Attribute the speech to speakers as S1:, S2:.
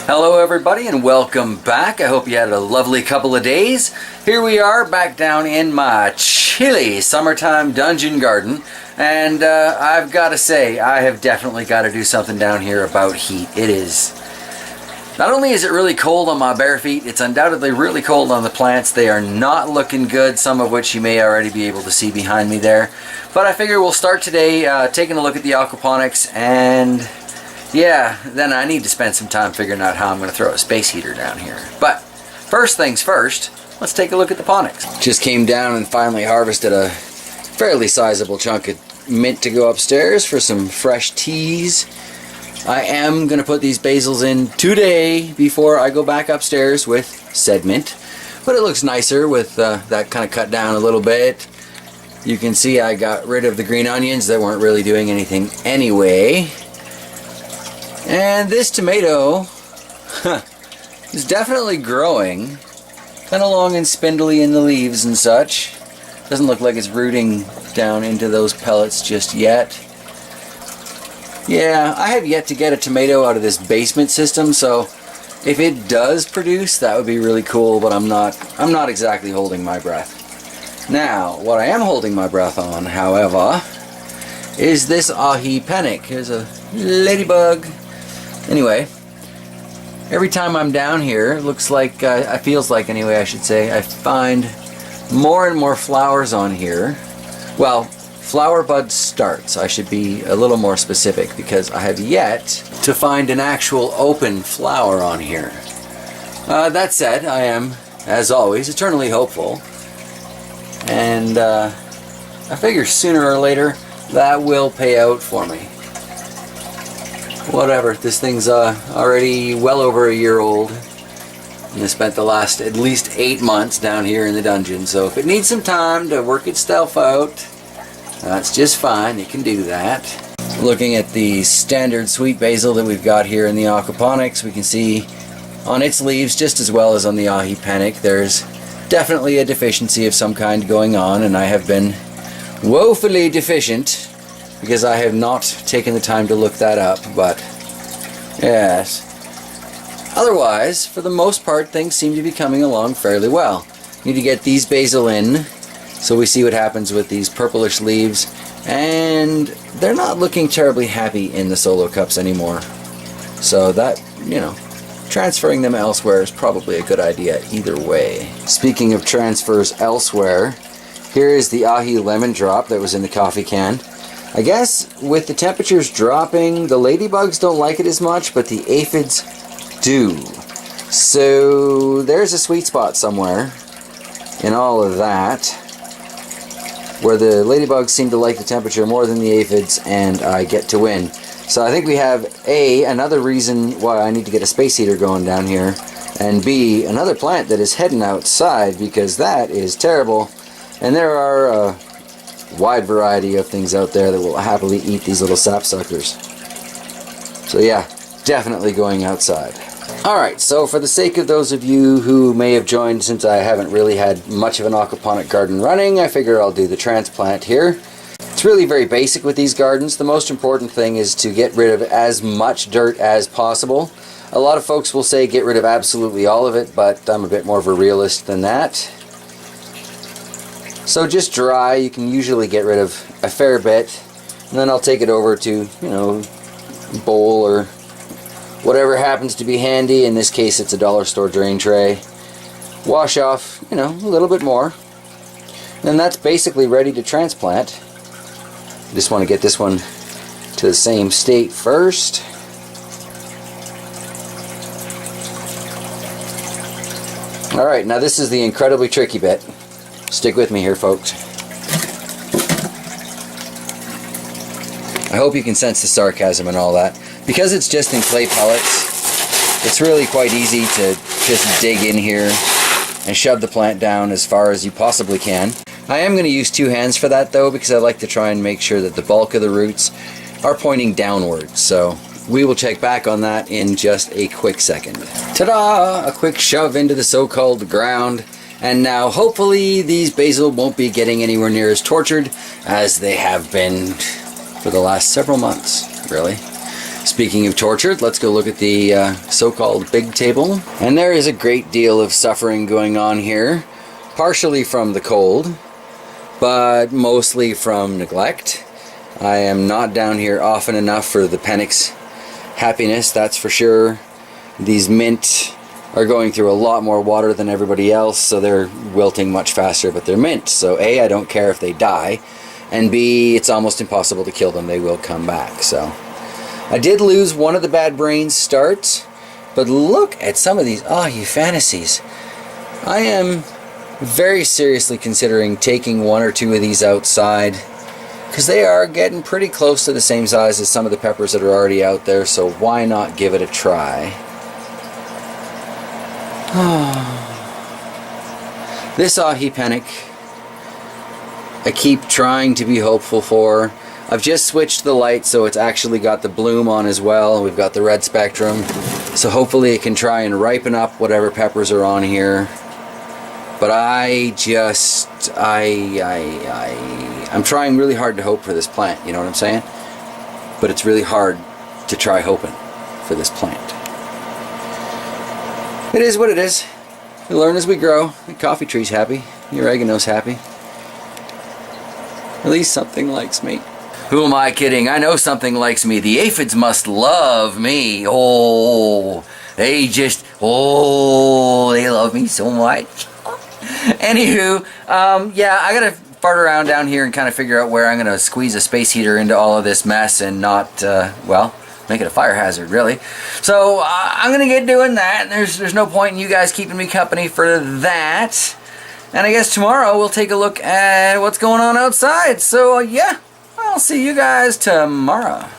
S1: Hello everybody and welcome back. I hope you had a lovely couple of days. Here we are back down in my chilly summertime dungeon garden, and I've got to say I have definitely got to do something down here about heat. It is, not only is it really cold on my bare feet, it's undoubtedly really cold on the plants. They are not looking good, some of which you may already be able to see behind me there. But I figure we'll start today taking a look at the aquaponics, and yeah, then I need to spend some time figuring out how I'm going to throw a space heater down here. But first things first, let's take a look at the ponics. Just came down and finally harvested a fairly sizable chunk of mint to go upstairs for some fresh teas. I am going to put these basils in today before I go back upstairs with said mint. But it looks nicer with that kind of cut down a little bit. You can see I got rid of the green onions that weren't really doing anything anyway. And this tomato is definitely growing, kind of long and spindly in the leaves and such. Doesn't look like it's rooting down into those pellets just yet. Yeah, I have yet to get a tomato out of this basement system, so if it does produce, that would be really cool, but I'm not exactly holding my breath. Now, what I am holding my breath on, however, is this Aquaponic. Here's a ladybug. Anyway, every time I'm down here, it looks like, it feels like anyway I should say, I find more and more flowers on here. Well, flower bud starts. I should be a little more specific because I have yet to find an actual open flower on here. That said, I am, as always, eternally hopeful. And I figure sooner or later that will pay out for me. Whatever, this thing's already well over a year old, and I spent the last at least 8 months down here in the dungeon, so if it needs some time to work itself out, that's just fine, it can do that. Looking at the standard sweet basil that we've got here in the aquaponics, we can see on its leaves, just as well as on the Aquaponic, there's definitely a deficiency of some kind going on, and I have been woefully deficient because I have not taken the time to look that up, but yes. Otherwise, for the most part, things seem to be coming along fairly well. Need to get these basil in, so we see what happens with these purplish leaves, and they're not looking terribly happy in the solo cups anymore. So that, you know, transferring them elsewhere is probably a good idea either way. Speaking of transfers elsewhere, here is the ahi lemon drop that was in the coffee can. I guess with the temperatures dropping, the ladybugs don't like it as much, but the aphids do. So there's a sweet spot somewhere in all of that, where the ladybugs seem to like the temperature more than the aphids, and I get to win. So I think we have A, another reason why I need to get a space heater going down here, and B, another plant that is heading outside, because that is terrible. And there are a wide variety of things out there that will happily eat these little sapsuckers. So yeah, definitely going outside. Alright, so for the sake of those of you who may have joined since I haven't really had much of an aquaponic garden running, I figure I'll do the transplant here. It's really very basic with these gardens. The most important thing is to get rid of as much dirt as possible. A lot of folks will say get rid of absolutely all of it, but I'm a bit more of a realist than that. So just dry, you can usually get rid of a fair bit, and then I'll take it over to, you know, bowl or whatever happens to be handy. In this case it's a dollar store drain tray. Wash off, you know, a little bit more. And that's basically ready to transplant. I just want to get this one to the same state first. Alright, now this is the incredibly tricky bit. Stick with me here, folks. I hope you can sense the sarcasm and all that. Because it's just in clay pellets, it's really quite easy to just dig in here and shove the plant down as far as you possibly can. I am going to use two hands for that though, because I like to try and make sure that the bulk of the roots are pointing downwards. So we will check back on that in just a quick second. Ta-da! A quick shove into the so-called ground. And now hopefully these basil won't be getting anywhere near as tortured as they have been for the last several months, really. Speaking of tortured, let's go look at the so-called big table. And there is a great deal of suffering going on here, partially from the cold, but mostly from neglect. I am not down here often enough for the Pennick's happiness, that's for sure. These mint are going through a lot more water than everybody else, so they're wilting much faster, but they're mint. So A, I don't care if they die, and B, it's almost impossible to kill them. They will come back. So I did lose one of the bad brains start, but look at some of these. Oh, you fantasies. I am very seriously considering taking one or two of these outside, because they are getting pretty close to the same size as some of the peppers that are already out there, so why not give it a try? This ahi pennick, I keep trying to be hopeful for. I've just switched the light so it's actually got the bloom on as well. We've got the red spectrum, so hopefully it can try and ripen up whatever peppers are on here. But I'm trying really hard to hope for this plant, you know what I'm saying? But it's really hard to try hoping for this plant. It is what it is. We learn as we grow. The coffee tree's happy. The oregano's happy. At least something likes me. Who am I kidding? I know something likes me. The aphids must love me. Oh, they love me so much. Anywho, yeah, I gotta fart around down here and kind of figure out where I'm gonna squeeze a space heater into all of this mess and not, well, make it a fire hazard, really. So I'm gonna get doing that. There's no point in you guys keeping me company for that. And I guess tomorrow we'll take a look at what's going on outside. So yeah, I'll see you guys tomorrow.